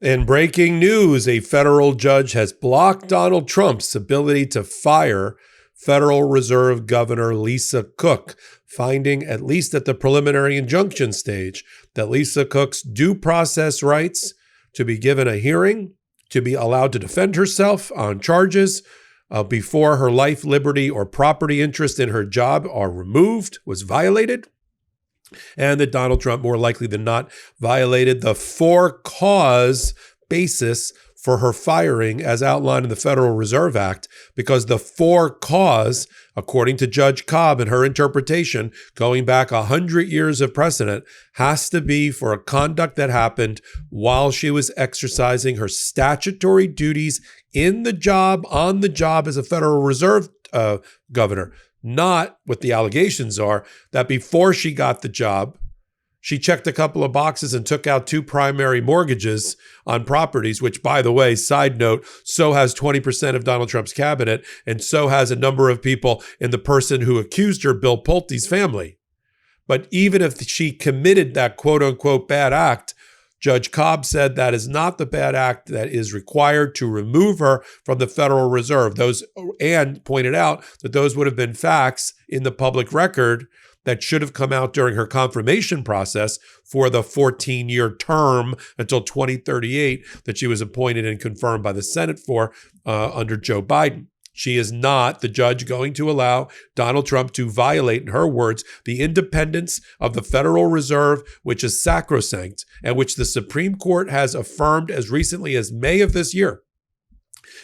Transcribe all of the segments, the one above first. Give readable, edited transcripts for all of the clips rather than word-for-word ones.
In breaking news, a federal judge has blocked Donald Trump's ability to fire Federal Reserve Governor Lisa Cook, finding, at least at the preliminary injunction stage, that Lisa Cook's due process rights to be given a hearing, to be allowed to defend herself on charges before her life, liberty, or property interest in her job are removed was violated, and that Donald Trump, more likely than not, violated the for-cause basis for her firing as outlined in the Federal Reserve Act, because the for-cause, according to Judge Cobb and her interpretation, going back 100 years of precedent, has to be for a conduct that happened while she was exercising her statutory duties in the job, on the job as a Federal Reserve governor. Not what the allegations are, that before she got the job, she checked a couple of boxes and took out 2 primary mortgages on properties, which, by the way, side note, so has 20% of Donald Trump's cabinet, and so has a number of people in the person who accused her, Bill Pulte's family. But even if she committed that quote-unquote bad act, Judge Cobb said that is not the bad act that is required to remove her from the Federal Reserve. And pointed out that those would have been facts in the public record that should have come out during her confirmation process for the 14-year term until 2038 that she was appointed and confirmed by the Senate for under Joe Biden. She is not, the judge, going to allow Donald Trump to violate, in her words, the independence of the Federal Reserve, which is sacrosanct and which the Supreme Court has affirmed as recently as May of this year.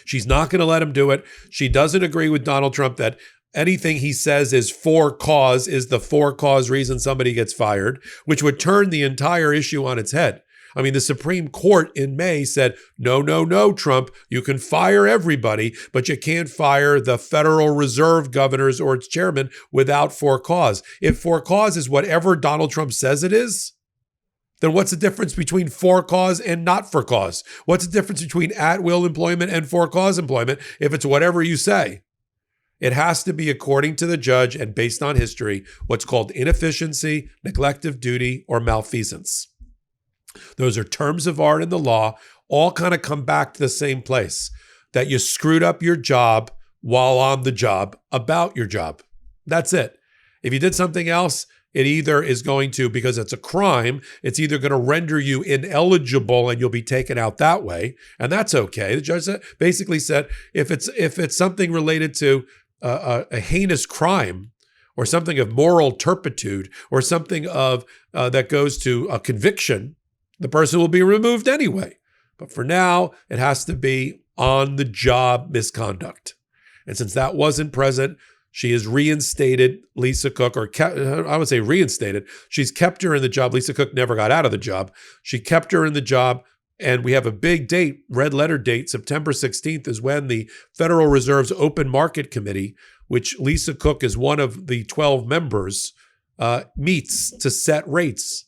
She's not going to let him do it. She doesn't agree with Donald Trump that anything he says is for cause is the for cause reason somebody gets fired, which would turn the entire issue on its head. I mean, the Supreme Court in May said, no, Trump, you can fire everybody, but you can't fire the Federal Reserve governors or its chairman without for cause. If for cause is whatever Donald Trump says it is, then what's the difference between for cause and not for cause? What's the difference between at-will employment and for cause employment if it's whatever you say? It has to be, according to the judge and based on history, what's called inefficiency, neglect of duty, or malfeasance. Those are terms of art in the law, all kind of come back to the same place, that you screwed up your job while on the job about your job. That's it. If you did something else, it either is going to, because it's a crime, it's either going to render you ineligible and you'll be taken out that way, and that's okay. The judge basically said if it's something related to a heinous crime, or something of moral turpitude, or something of that goes to a conviction, the person will be removed anyway. But for now, it has to be on-the-job misconduct. And since that wasn't present, she has reinstated Lisa Cook, or I would say reinstated. She's kept her in the job. Lisa Cook never got out of the job. She kept her in the job. And we have a big date, red letter date, September 16th is when the Federal Reserve's Open Market Committee, which Lisa Cook is one of the 12 members, meets to set rates.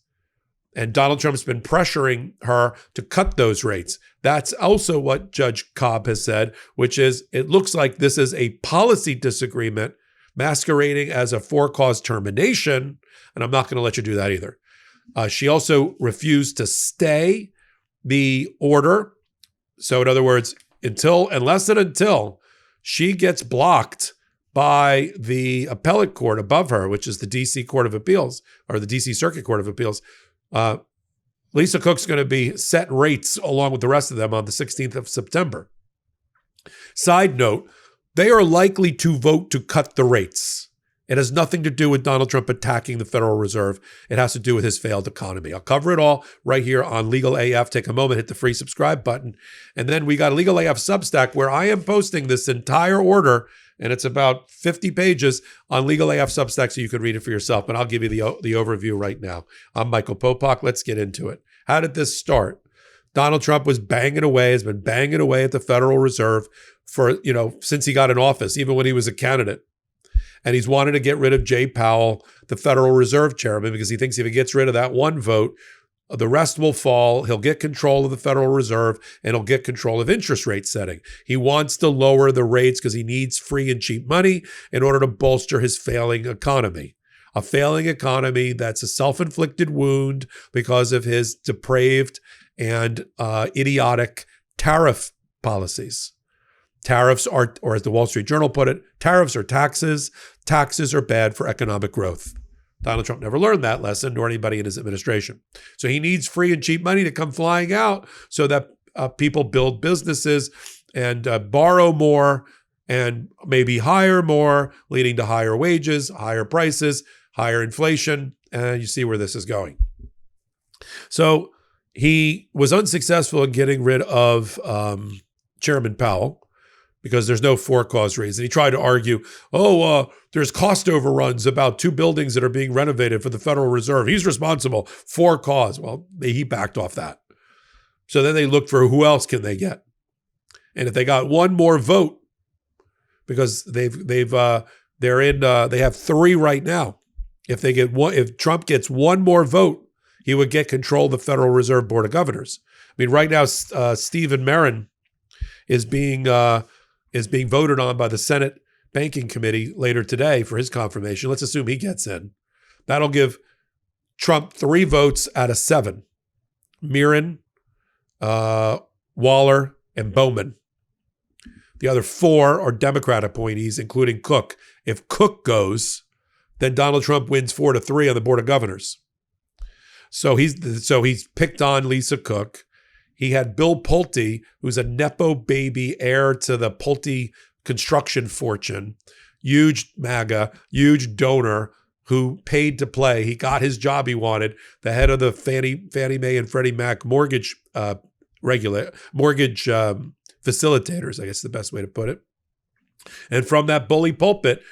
And Donald Trump's been pressuring her to cut those rates. That's also what Judge Cobb has said, which is it looks like this is a policy disagreement masquerading as a for-cause termination, and I'm not going to let you do that either. She also refused to stay the order. So in other words, unless and until she gets blocked by the appellate court above her, which is the DC Court of Appeals, or the DC Circuit Court of Appeals, Lisa Cook's going to be set rates along with the rest of them on the 16th of September. Side note, they are likely to vote to cut the rates. It has nothing to do with Donald Trump attacking the Federal Reserve. It has to do with his failed economy. I'll cover it all right here on Legal AF. Take a moment, hit the free subscribe button. And then we got a Legal AF Substack where I am posting this entire order, and it's about 50 pages on Legal AF Substack so you can read it for yourself. But I'll give you the overview right now. I'm Michael Popok. Let's get into it. How did this start? Donald Trump has been banging away at the Federal Reserve for, since he got in office, even when he was a candidate. And he's wanted to get rid of Jay Powell, the Federal Reserve chairman, because he thinks if he gets rid of that one vote, the rest will fall. He'll get control of the Federal Reserve and he'll get control of interest rate setting. He wants to lower the rates because he needs free and cheap money in order to bolster his failing economy. A failing economy that's a self-inflicted wound because of his depraved and idiotic tariff policies. Tariffs are, or as the Wall Street Journal put it, tariffs are taxes. Taxes are bad for economic growth. Donald Trump never learned that lesson, nor anybody in his administration. So he needs free and cheap money to come flying out so that people build businesses and borrow more and maybe hire more, leading to higher wages, higher prices, higher inflation. And you see where this is going. So he was unsuccessful in getting rid of Chairman Powell because there's no for-cause reason. He tried to argue, there's cost overruns about 2 buildings that are being renovated for the Federal Reserve. He's responsible for cause. Well, he backed off that. So then they looked for who else can they get. And if they got one more vote, because they have 3 right now. If Trump gets one more vote, he would get control of the Federal Reserve Board of Governors. I mean, right now, Stephen Merrin is being voted on by the Senate Banking Committee later today for his confirmation. Let's assume he gets in. That'll give Trump 3 votes out of 7. Merrin, Waller, and Bowman. The other 4 are Democrat appointees, including Cook. If Cook goes, then Donald Trump wins 4-3 on the Board of Governors. So he's picked on Lisa Cook. He had Bill Pulte, who's a Nepo baby heir to the Pulte construction fortune, huge MAGA, huge donor who paid to play. He got his job he wanted, the head of the Fannie Mae and Freddie Mac mortgage facilitators, I guess is the best way to put it. And from that bully pulpit,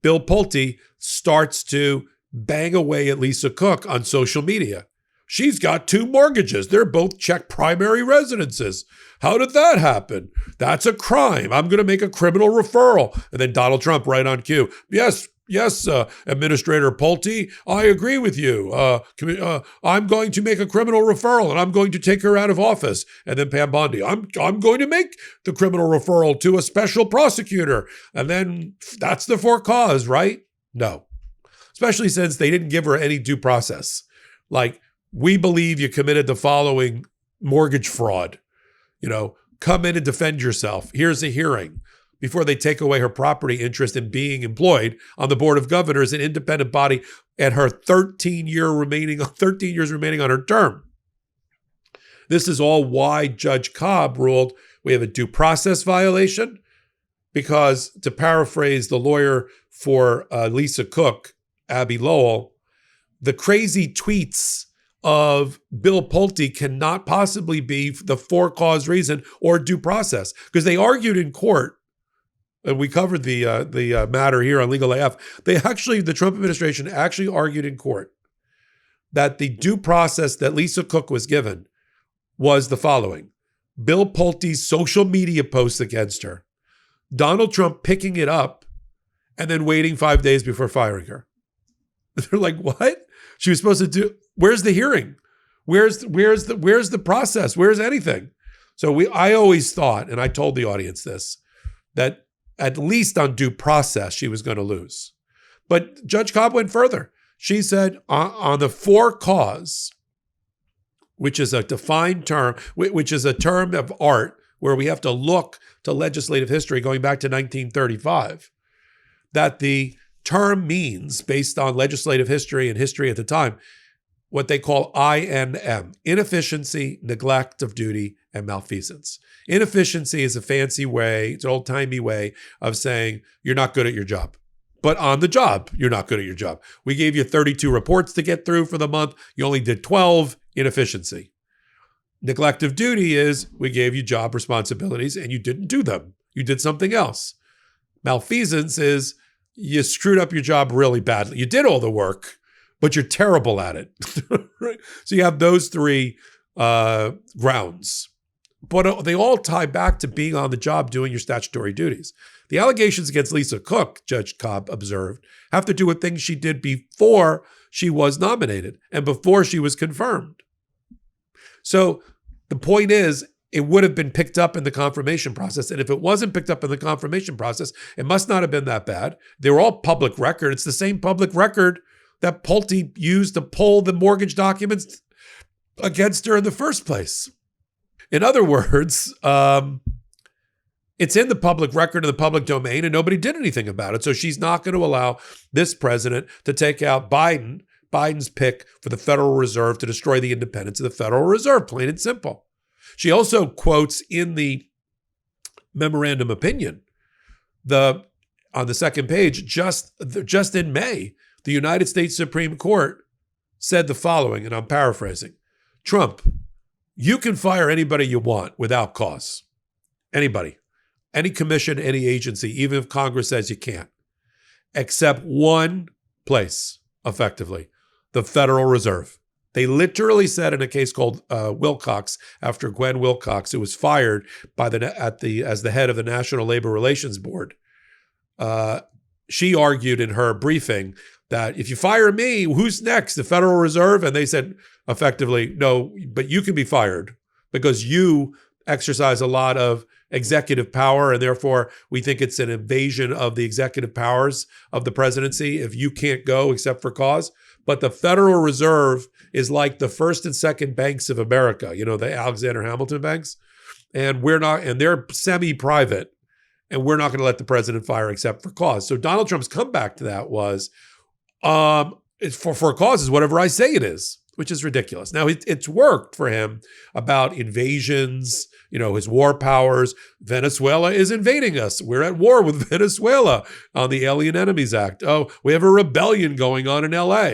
Bill Pulte starts to bang away at Lisa Cook on social media. She's got 2 mortgages. They're both Czech primary residences. How did that happen? That's a crime. I'm going to make a criminal referral. And then Donald Trump right on cue. Yes, Administrator Pulte, I agree with you. I'm going to make a criminal referral and I'm going to take her out of office. And then Pam Bondi, I'm going to make the criminal referral to a special prosecutor. And then that's the for cause, right? No. Especially since they didn't give her any due process. Like, we believe you committed the following mortgage fraud. Come in and defend yourself. Here's a hearing. Before they take away her property interest in being employed on the Board of Governors, an independent body, and her 13 years remaining on her term. This is all why Judge Cobb ruled we have a due process violation, because, to paraphrase the lawyer for Lisa Cook, Abby Lowell, the crazy tweets of Bill Pulte cannot possibly be the for-cause reason or due process, because they argued in court. And we covered the matter here on Legal AF. The Trump administration actually argued in court that the due process that Lisa Cook was given was the following: Bill Pulte's social media posts against her, Donald Trump picking it up, and then waiting 5 days before firing her. They're like, what? She was supposed to do? Where's the hearing? Where's the process? Where's anything? So I always thought, and I told the audience this, that at least on due process, she was going to lose. But Judge Cobb went further. She said on the for cause, which is a defined term, which is a term of art where we have to look to legislative history going back to 1935, that the term means, based on legislative history and history at the time, what they call INM, inefficiency, neglect of duty, and malfeasance. Inefficiency is a fancy way, it's an old-timey way of saying you're not good at your job. But on the job, you're not good at your job. We gave you 32 reports to get through for the month. You only did 12, inefficiency. Neglect of duty is we gave you job responsibilities and you didn't do them. You did something else. Malfeasance is you screwed up your job really badly. You did all the work, but you're terrible at it. Right? So you have those 3 grounds. But they all tie back to being on the job doing your statutory duties. The allegations against Lisa Cook, Judge Cobb observed, have to do with things she did before she was nominated and before she was confirmed. So the point is, it would have been picked up in the confirmation process. And if it wasn't picked up in the confirmation process, it must not have been that bad. They were all public record. It's the same public record that Pulte used to pull the mortgage documents against her in the first place. In other words, it's in the public record, in the public domain, and nobody did anything about it. So she's not going to allow this president to take out Biden's pick for the Federal Reserve to destroy the independence of the Federal Reserve, plain and simple. She also quotes in the memorandum opinion, on the second page, just in May, the United States Supreme Court said the following, and I'm paraphrasing: Trump, you can fire anybody you want without cause. Anybody. Any commission, any agency, even if Congress says you can't, except one place, effectively, the Federal Reserve. They literally said in a case called Wilcox, after Gwen Wilcox, who was fired as the head of the National Labor Relations Board, she argued in her briefing that if you fire me, who's next? The Federal Reserve? And they said effectively, no, but you can be fired because you exercise a lot of executive power, and therefore we think it's an invasion of the executive powers of the presidency if you can't go except for cause. But the Federal Reserve is like the first and second banks of America, the Alexander Hamilton banks, and they're semi-private, and we're not going to let the president fire except for cause. So Donald Trump's comeback to that was, it's for cause is whatever I say it is, which is ridiculous. Now, it's worked for him about invasions, his war powers. Venezuela is invading us. We're at war with Venezuela on the Alien Enemies Act. Oh, we have a rebellion going on in LA.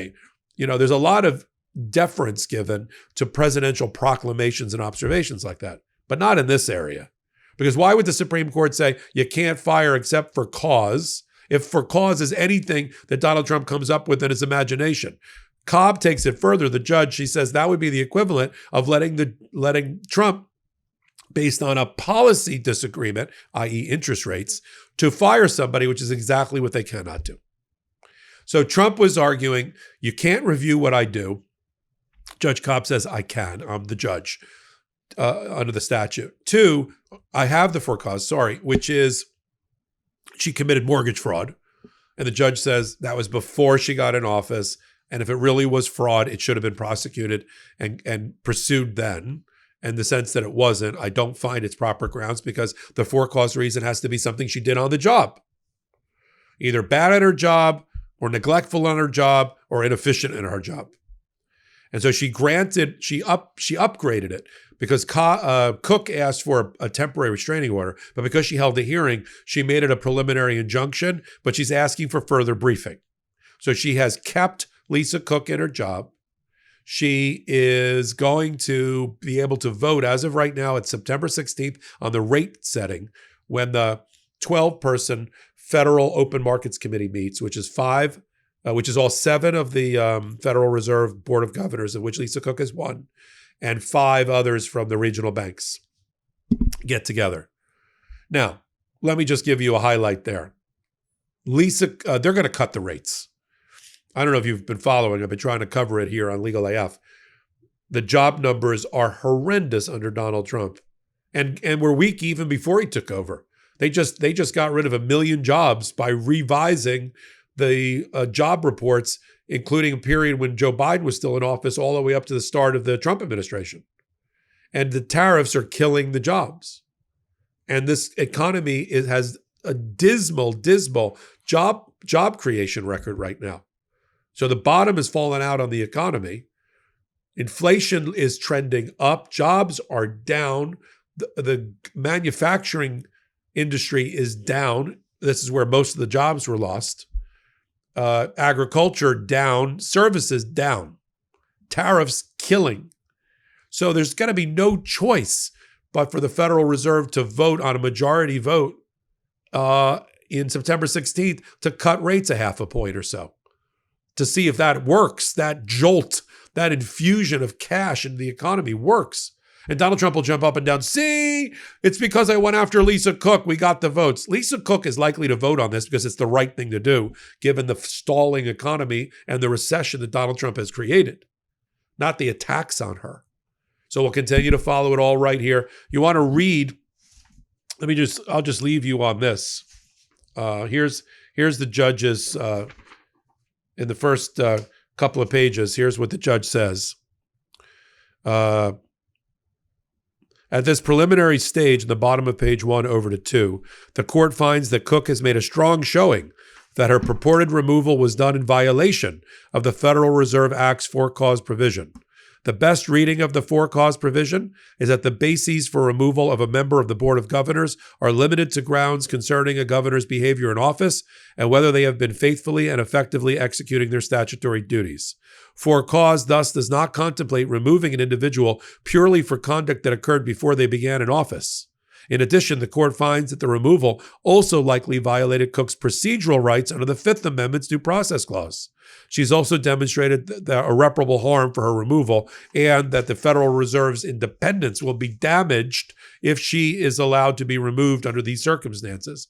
There's a lot of deference given to presidential proclamations and observations like that, but not in this area. Because why would the Supreme Court say you can't fire except for cause if for cause is anything that Donald Trump comes up with in his imagination? Cobb takes it further. The judge, she says that would be the equivalent of letting Trump, based on a policy disagreement, i.e. interest rates, to fire somebody, which is exactly what they cannot do. So Trump was arguing, you can't review what I do. Judge Cobb says, I can. I'm the judge under the statute. 2, I have the for cause, which is she committed mortgage fraud. And the judge says that was before she got in office. And if it really was fraud, it should have been prosecuted and pursued then. And the sense that it wasn't, I don't find its proper grounds because the for cause reason has to be something she did on the job. Either bad at her job or neglectful on her job or inefficient in her job. And so she upgraded it because Cook asked for a temporary restraining order, but because she held a hearing, she made it a preliminary injunction, but she's asking for further briefing. So she has kept Lisa Cook in her job. She is going to be able to vote as of right now at September 16th on the rate setting when the 12-person Federal Open Markets Committee meets, which is all 7 of the Federal Reserve Board of Governors, of which Lisa Cook is one, and 5 others from the regional banks get together. Now, let me just give you a highlight there. They're going to cut the rates. I don't know if you've been following. I've been trying to cover it here on Legal AF. The job numbers are horrendous under Donald Trump, and were weak even before he took over. They just got rid of 1 million jobs by revising the job reports, including a period when Joe Biden was still in office, all the way up to the start of the Trump administration. And the tariffs are killing the jobs. And this economy has a dismal job creation record right now. So the bottom has fallen out on the economy. Inflation is trending up. Jobs are down. The manufacturing industry is down. This is where most of the jobs were lost. Agriculture down. Services down. Tariffs killing. So there's going to be no choice but for the Federal Reserve to vote on a majority vote in September 16th to cut rates 0.5 point or so, to see if that works, that jolt, that infusion of cash into the economy works. And Donald Trump will jump up and down, see, it's because I went after Lisa Cook, we got the votes. Lisa Cook is likely to vote on this because it's the right thing to do, given the stalling economy and the recession that Donald Trump has created, not the attacks on her. So we'll continue to follow it all right here. You want to read, I'll just leave you on this. Here's the judge's, in the first couple of pages, here's what the judge says. At this preliminary stage, in the bottom of page 1 over to 2, the court finds that Cook has made a strong showing that her purported removal was done in violation of the Federal Reserve Act's for-cause provision. The best reading of the for-cause provision is that the bases for removal of a member of the Board of Governors are limited to grounds concerning a governor's behavior in office and whether they have been faithfully and effectively executing their statutory duties. For-cause thus does not contemplate removing an individual purely for conduct that occurred before they began in office. In addition, the court finds that the removal also likely violated Cook's procedural rights under the Fifth Amendment's Due Process Clause. She's also demonstrated the irreparable harm for her removal and that the Federal Reserve's independence will be damaged if she is allowed to be removed under these circumstances.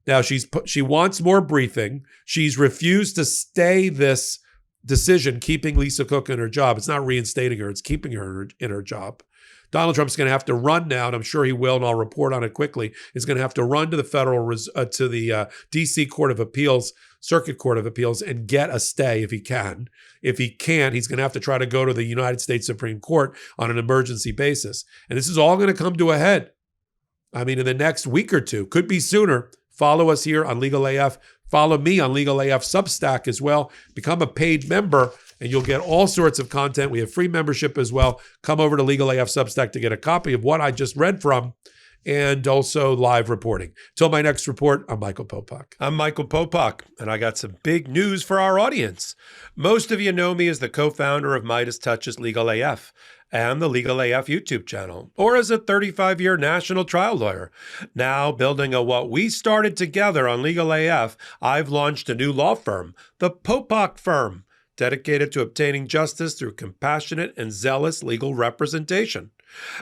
Now, she wants more briefing. She's refused to stay this decision, keeping Lisa Cook in her job. It's not reinstating her, it's keeping her in her job. Donald Trump's going to have to run now, and I'm sure he will, and I'll report on it quickly. He's going to have to run to the D.C. Court of Appeals, Circuit Court of Appeals, and get a stay if he can. If he can't, he's going to have to try to go to the United States Supreme Court on an emergency basis. And this is all going to come to a head. I mean, in the next week or two, could be sooner. Follow us here on Legal AF. Follow me on Legal AF Substack as well. Become a paid member, and you'll get all sorts of content. We have free membership as well. Come over to Legal AF Substack to get a copy of what I just read from, and also live reporting. Till my next report, I'm Michael Popok. I'm Michael Popok, and I got some big news for our audience. Most of you know me as the co-founder of Midas Touch's Legal AF and the Legal AF YouTube channel, or as a 35-year national trial lawyer. Now, building on what we started together on Legal AF, I've launched a new law firm, the Popok Firm, dedicated to obtaining justice through compassionate and zealous legal representation.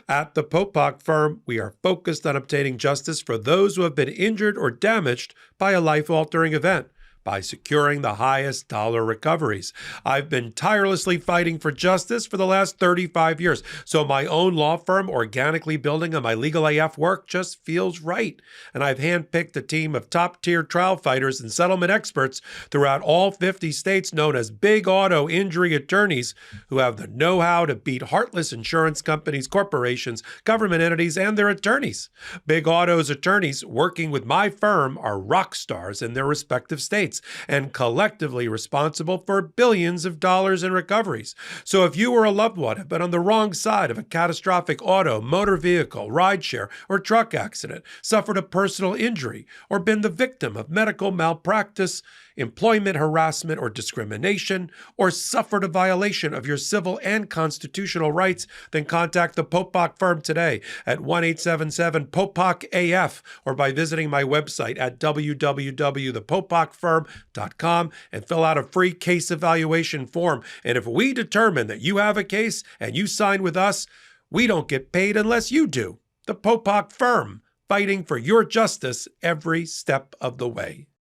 At the Popok Firm, we are focused on obtaining justice for those who have been injured or damaged by a life-altering event, by securing the highest dollar recoveries. I've been tirelessly fighting for justice for the last 35 years, so my own law firm organically building on my Legal AF work just feels right. And I've handpicked a team of top-tier trial fighters and settlement experts throughout all 50 states known as big auto injury attorneys who have the know-how to beat heartless insurance companies, corporations, government entities, and their attorneys. Big Auto's attorneys working with my firm are rock stars in their respective states, and collectively responsible for billions of dollars in recoveries. So if you or a loved one have been on the wrong side of a catastrophic auto, motor vehicle, rideshare, or truck accident, suffered a personal injury, or been the victim of medical malpractice, employment harassment or discrimination, or suffered a violation of your civil and constitutional rights, then contact the Popok Firm today at 1-877-POPOK-AF or by visiting my website at www.thepopokfirm.com and fill out a free case evaluation form. And if we determine that you have a case and you sign with us, we don't get paid unless you do. The Popok Firm, fighting for your justice every step of the way.